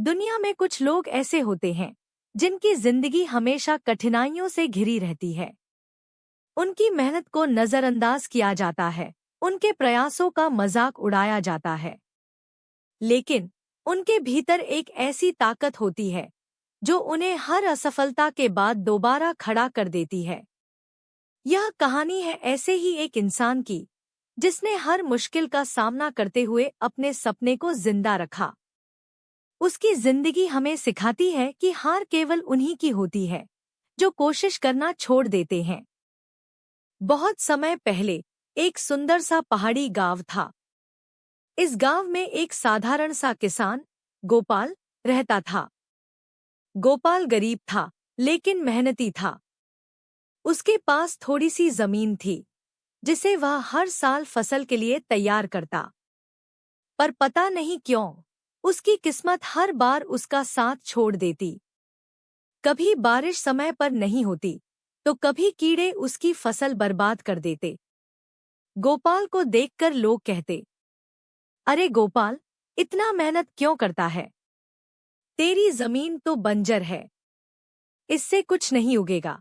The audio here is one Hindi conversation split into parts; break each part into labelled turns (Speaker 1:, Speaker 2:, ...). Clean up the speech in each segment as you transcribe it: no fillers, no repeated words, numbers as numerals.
Speaker 1: दुनिया में कुछ लोग ऐसे होते हैं जिनकी जिंदगी हमेशा कठिनाइयों से घिरी रहती है। उनकी मेहनत को नजरअंदाज किया जाता है, उनके प्रयासों का मजाक उड़ाया जाता है। लेकिन उनके भीतर एक ऐसी ताकत होती है जो उन्हें हर असफलता के बाद दोबारा खड़ा कर देती है। यह कहानी है ऐसे ही एक इंसान की जिसने हर मुश्किल का सामना करते हुए अपने सपने को जिंदा रखा। उसकी जिंदगी हमें सिखाती है कि हार केवल उन्हीं की होती है जो कोशिश करना छोड़ देते हैं। बहुत समय पहले एक सुंदर सा पहाड़ी गांव था। इस गांव में एक साधारण सा किसान गोपाल रहता था। गोपाल गरीब था लेकिन मेहनती था। उसके पास थोड़ी सी जमीन थी जिसे वह हर साल फसल के लिए तैयार करता। पर पता नहीं क्यों उसकी किस्मत हर बार उसका साथ छोड़ देती। कभी बारिश समय पर नहीं होती तो कभी कीड़े उसकी फसल बर्बाद कर देते। गोपाल को देखकर लोग कहते, अरे गोपाल, इतना मेहनत क्यों करता है? तेरी जमीन तो बंजर है, इससे कुछ नहीं उगेगा।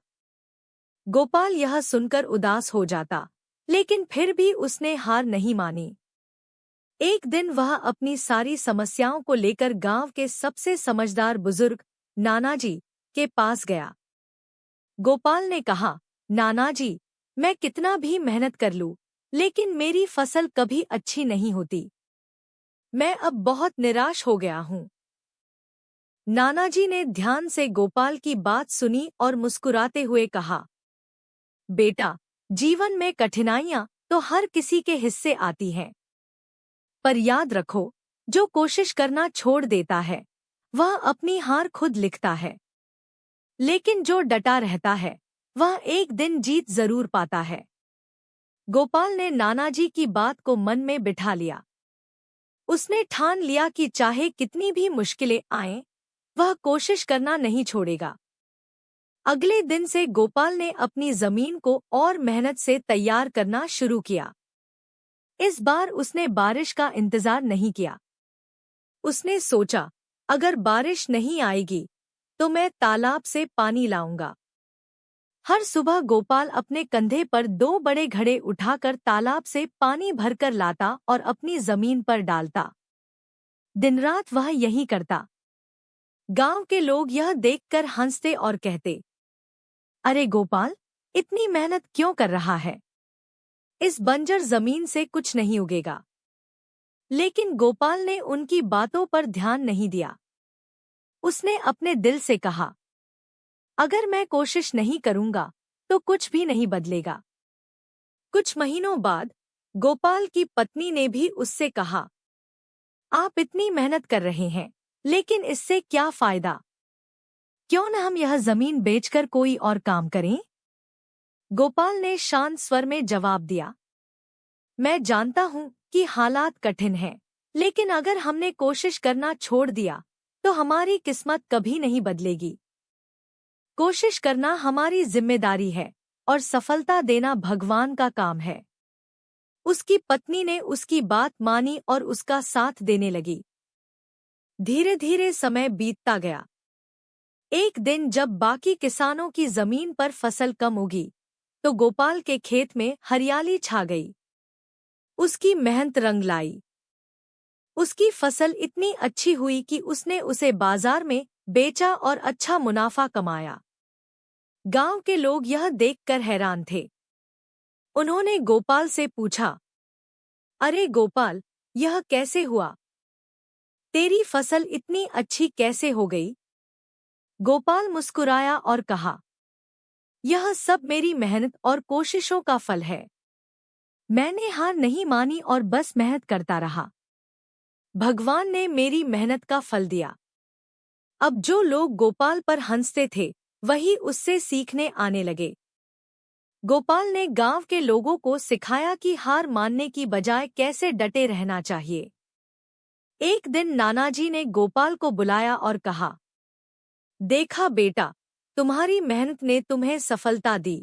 Speaker 1: गोपाल यह सुनकर उदास हो जाता, लेकिन फिर भी उसने हार नहीं मानी। एक दिन वह अपनी सारी समस्याओं को लेकर गांव के सबसे समझदार बुजुर्ग नानाजी के पास गया। गोपाल ने कहा, नानाजी, मैं कितना भी मेहनत कर लूं, लेकिन मेरी फसल कभी अच्छी नहीं होती। मैं अब बहुत निराश हो गया हूँ। नानाजी ने ध्यान से गोपाल की बात सुनी और मुस्कुराते हुए कहा, बेटा, जीवन में कठिनाइयां तो हर किसी के हिस्से आती हैं। पर याद रखो, जो कोशिश करना छोड़ देता है वह अपनी हार खुद लिखता है। लेकिन जो डटा रहता है वह एक दिन जीत जरूर पाता है। गोपाल ने नानाजी की बात को मन में बिठा लिया। उसने ठान लिया कि चाहे कितनी भी मुश्किलें आएं, वह कोशिश करना नहीं छोड़ेगा। अगले दिन से गोपाल ने अपनी जमीन को और मेहनत से तैयार करना शुरू किया। इस बार उसने बारिश का इंतजार नहीं किया। उसने सोचा, अगर बारिश नहीं आएगी तो मैं तालाब से पानी लाऊंगा। हर सुबह गोपाल अपने कंधे पर 2 बड़े घड़े उठाकर तालाब से पानी भरकर लाता और अपनी जमीन पर डालता। दिन रात वह यही करता। गांव के लोग यह देखकर हंसते और कहते, अरे गोपाल, इतनी मेहनत क्यों कर रहा है? इस बंजर जमीन से कुछ नहीं उगेगा। लेकिन गोपाल ने उनकी बातों पर ध्यान नहीं दिया। उसने अपने दिल से कहा, अगर मैं कोशिश नहीं करूंगा तो कुछ भी नहीं बदलेगा। कुछ महीनों बाद गोपाल की पत्नी ने भी उससे कहा, आप इतनी मेहनत कर रहे हैं, लेकिन इससे क्या फायदा? क्यों न हम यह जमीन बेचकर कोई और काम करें? गोपाल ने शांत स्वर में जवाब दिया, मैं जानता हूं कि हालात कठिन हैं, लेकिन अगर हमने कोशिश करना छोड़ दिया तो हमारी किस्मत कभी नहीं बदलेगी। कोशिश करना हमारी जिम्मेदारी है और सफलता देना भगवान का काम है। उसकी पत्नी ने उसकी बात मानी और उसका साथ देने लगी। धीरे धीरे समय बीतता गया। एक दिन जब बाकी किसानों की जमीन पर फसल कम उगी तो गोपाल के खेत में हरियाली छा गई। उसकी मेहनत रंग लाई। उसकी फसल इतनी अच्छी हुई कि उसने उसे बाजार में बेचा और अच्छा मुनाफा कमाया। गांव के लोग यह देखकर हैरान थे। उन्होंने गोपाल से पूछा, अरे गोपाल, यह कैसे हुआ? तेरी फसल इतनी अच्छी कैसे हो गई? गोपाल मुस्कुराया और कहा, यह सब मेरी मेहनत और कोशिशों का फल है। मैंने हार नहीं मानी और बस मेहनत करता रहा। भगवान ने मेरी मेहनत का फल दिया। अब जो लोग गोपाल पर हंसते थे वही उससे सीखने आने लगे। गोपाल ने गांव के लोगों को सिखाया कि हार मानने की बजाय कैसे डटे रहना चाहिए। एक दिन नानाजी ने गोपाल को बुलाया और कहा, देखा बेटा, तुम्हारी मेहनत ने तुम्हें सफलता दी।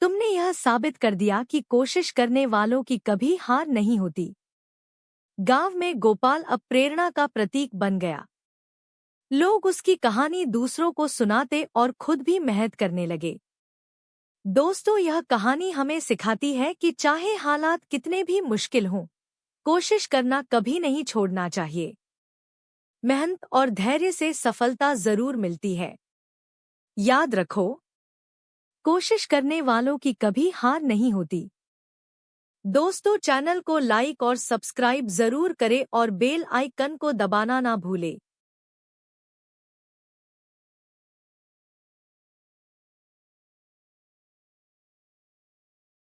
Speaker 1: तुमने यह साबित कर दिया कि कोशिश करने वालों की कभी हार नहीं होती। गांव में गोपाल अब प्रेरणा का प्रतीक बन गया। लोग उसकी कहानी दूसरों को सुनाते और खुद भी मेहनत करने लगे। दोस्तों, यह कहानी हमें सिखाती है कि चाहे हालात कितने भी मुश्किल हों, कोशिश करना कभी नहीं छोड़ना चाहिए। मेहनत और धैर्य से सफलता जरूर मिलती है। याद रखो, कोशिश करने वालों की कभी हार नहीं होती। दोस्तों, चैनल को लाइक और सब्सक्राइब जरूर करें और बेल आइकन को दबाना ना भूलें।